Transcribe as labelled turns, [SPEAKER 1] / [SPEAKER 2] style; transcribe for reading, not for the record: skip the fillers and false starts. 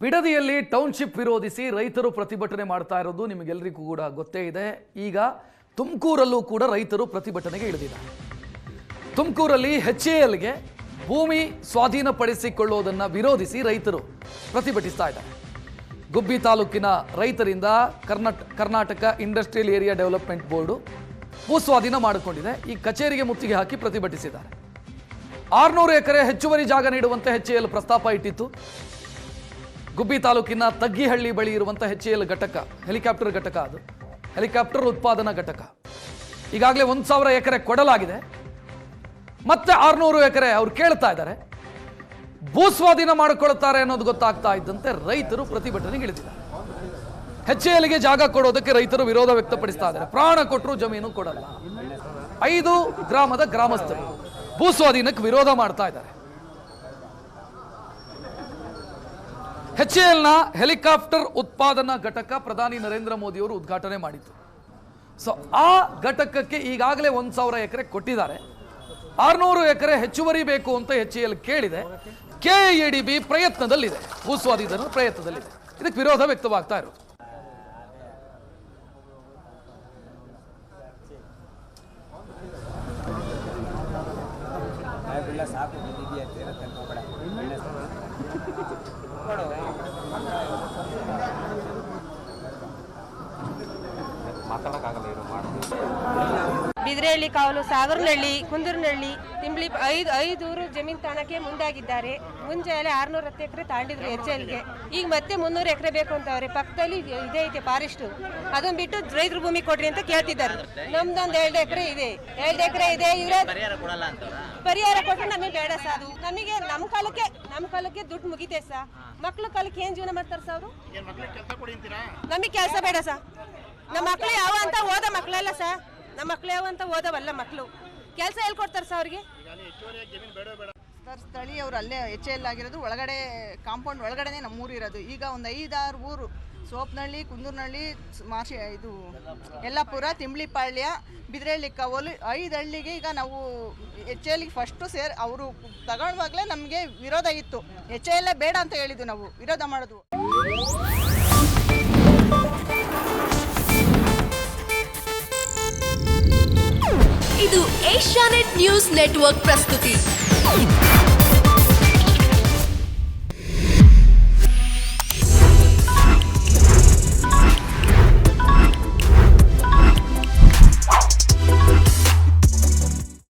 [SPEAKER 1] ಬಿಡದಿಯಲ್ಲಿ township ವಿರೋಧಿಸಿ ರೈತರು ಪ್ರತಿಭಟನೆ ಮಾಡ್ತಾ ಇರೋದು ನಿಮಗೆಲ್ಲರಿಗೂ ಕೂಡ ಗೊತ್ತೇ ಇದೆ. ಈಗ ತುಮಕೂರಲ್ಲೂ ಕೂಡ ರೈತರು ಪ್ರತಿಭಟನೆಗೆ ಇಳಿದಿದ್ದಾರೆ. ತುಮಕೂರಲ್ಲಿ HALಗೆ ಭೂಮಿ ಸ್ವಾಧೀನಪಡಿಸಿಕೊಳ್ಳುವುದನ್ನು ವಿರೋಧಿಸಿ ರೈತರು ಪ್ರತಿಭಟಿಸ್ತಾ ಇದ್ದಾರೆ. ಗುಬ್ಬಿ ತಾಲೂಕಿನ ರೈತರಿಂದ Karnataka industrial area development board ಭೂ ಸ್ವಾಧೀನ ಮಾಡಿಕೊಂಡಿದೆ. ಈ ಕಚೇರಿಗೆ ಮುತ್ತಿಗೆ ಹಾಕಿ ಪ್ರತಿಭಟಿಸಿದ್ದಾರೆ. 600 ಎಕರೆ ಹೆಚ್ಚುವರಿ ಜಾಗ ನೀಡುವಂತೆ HAL ಪ್ರಸ್ತಾಪ ಇಟ್ಟಿತ್ತು. ಗುಬ್ಬಿ ತಾಲೂಕಿನ ತಗ್ಗಿಹಳ್ಳಿ ಬಳಿ ಇರುವಂಥ HAL ಘಟಕ, ಹೆಲಿಕಾಪ್ಟರ್ ಘಟಕ, ಅದು ಹೆಲಿಕಾಪ್ಟರ್ ಉತ್ಪಾದನಾ ಘಟಕ. ಈಗಾಗಲೇ 1000 ಎಕರೆ ಕೊಡಲಾಗಿದೆ. ಮತ್ತೆ 600 ಎಕರೆ ಅವ್ರು ಕೇಳ್ತಾ ಇದ್ದಾರೆ. ಭೂ ಸ್ವಾಧೀನ ಮಾಡಿಕೊಳ್ತಾರೆ ಅನ್ನೋದು ಗೊತ್ತಾಗ್ತಾ ಇದ್ದಂತೆ ರೈತರು ಪ್ರತಿಭಟನೆಗೆ ಇಳಿದಿದ್ದಾರೆ. HALಗೆ ಜಾಗ ಕೊಡೋದಕ್ಕೆ ರೈತರು ವಿರೋಧ ವ್ಯಕ್ತಪಡಿಸ್ತಾ ಇದ್ದಾರೆ. ಪ್ರಾಣ ಕೊಟ್ಟರು ಜಮೀನು ಕೊಡಲ್ಲ. 5 ಗ್ರಾಮದ ಗ್ರಾಮಸ್ಥರು ಭೂ ಸ್ವಾಧೀನಕ್ಕೆ ವಿರೋಧ ಮಾಡ್ತಾ ಇದ್ದಾರೆ. HALನ ಹೆಲಿಕಾಪ್ಟರ್ ಉತ್ಪಾದನಾ ಘಟಕ ಪ್ರಧಾನಿ ನರೇಂದ್ರ ಮೋದಿ ಅವರು ಉದ್ಘಾಟನೆ ಮಾಡಿತ್ತು. ಸೊ ಆ ಘಟಕಕ್ಕೆ ಈಗಾಗಲೇ 1000 ಎಕರೆ ಕೊಟ್ಟಿದ್ದಾರೆ. 600 ಎಕರೆ ಹೆಚ್ಚುವರಿ ಬೇಕು ಅಂತ HAL ಕೇಳಿದೆ. KEDB ಪ್ರಯತ್ನದಲ್ಲಿದೆ, ಭೂ ಸ್ವಾಧೀನ ಪ್ರಯತ್ನದಲ್ಲಿದೆ. ಇದಕ್ಕೆ ವಿರೋಧ ವ್ಯಕ್ತವಾಗ್ತಾ ಇರೋದು.
[SPEAKER 2] ಬಿದ್ರೆಹಳ್ಳಿ ಕಾವಲು, ಸಾಗರನಹಳ್ಳಿ, ಕುಂದೂರಿನಹಳ್ಳಿ, ತಿಂಬ್ಳಿ 5 ಊರು ಜಮೀನು ತಾಣಕ್ಕೆ ಮುಂದಾಗಿದ್ದಾರೆ. ಮುಂಚೆ 610 ಎಕರೆ ತಾಂಡಿದ್ರು HALಗೆ. ಈಗ ಮತ್ತೆ 300 ಎಕರೆ ಬೇಕು ಅಂತವ್ರೆ. ಪಕ್ಕದಲ್ಲಿ ಇದೇ ಐತೆ ಫಾರೆಸ್ಟ್, ಅದನ್ನ ಬಿಟ್ಟು ರೈತರ ಭೂಮಿ ಕೊಡ್ರಿ ಅಂತ ಕೇಳ್ತಿದ್ದಾರೆ. ನಮ್ದೊಂದು 2 ಎಕರೆ ಇದೆ, 2 ಎಕರೆ ಇದೆ. ಪರಿಹಾರ ಕೊಟ್ಟರೆ ನಮಗೆ ಬೇಡ ಸರ್. ಅದು ನಮಗೆ ನಮ್ಮ ಕಾಲಕ್ಕೆ ದುಡ್ಡು ಮುಗಿತೆ ಸರ್. ಮಕ್ಳ ಕಾಲಕ್ಕೆ ಏನ್ ಜೀವನ ಮಾಡ್ತಾರೆ ಸರ್ ಅವರು? ನಮಗೆ ಕೆಲಸ ಬೇಡ ಸರ್. ನಮ್ಮ ಮಕ್ಳು ಯಾವ ಅಂತ ಓದ ಮಕ್ಳಲ್ಲ ಸರ್. ನಮ್ಮ ಮಕ್ಳು ಯಾವ ಅಂತ ಓದವಲ್ಲ ಮಕ್ಳು. ಕೆಲಸ ಹೇಳ್ಕೊಡ್ತಾರೆ ಸರ್ ಅವ್ರಿಗೆ.
[SPEAKER 3] ಸ್ಥಳೀಯವರು ಅಲ್ಲೇ HAL ಆಗಿರೋದು ಒಳಗಡೆ, ಕಾಂಪೌಂಡ್ ಒಳಗಡೆನೆ ನಮ್ಮೂರು ಇರೋದು. ಈಗ ಒಂದು 5-6 ಊರು, ಸೋಪನಹಳ್ಳಿ, ಕುಂದೂರಿನಹಳ್ಳಿ, ಇದು ಯಲ್ಲಾಪುರ, ತಿಂಬ್ಳಿಪಾಳ್ಯ, ಬಿದ್ರೆಹಳ್ಳಿ ಕಾವಲು, 5 ಹಳ್ಳಿಗೆ ಈಗ ನಾವು HALಗೆ ಫಸ್ಟು ಅವರು ತಗೊಳ್ಳುವಾಗಲೇ ನಮಗೆ ವಿರೋಧ ಇತ್ತು. HAL ಬೇಡ ಅಂತ ಹೇಳಿದ್ದು, ನಾವು ವಿರೋಧ ಮಾಡೋದು.
[SPEAKER 4] ಇದು ಏಷ್ಯಾನೆಟ್ ನ್ಯೂಸ್ ನೆಟ್ವರ್ಕ್ ಪ್ರಸ್ತುತಿ.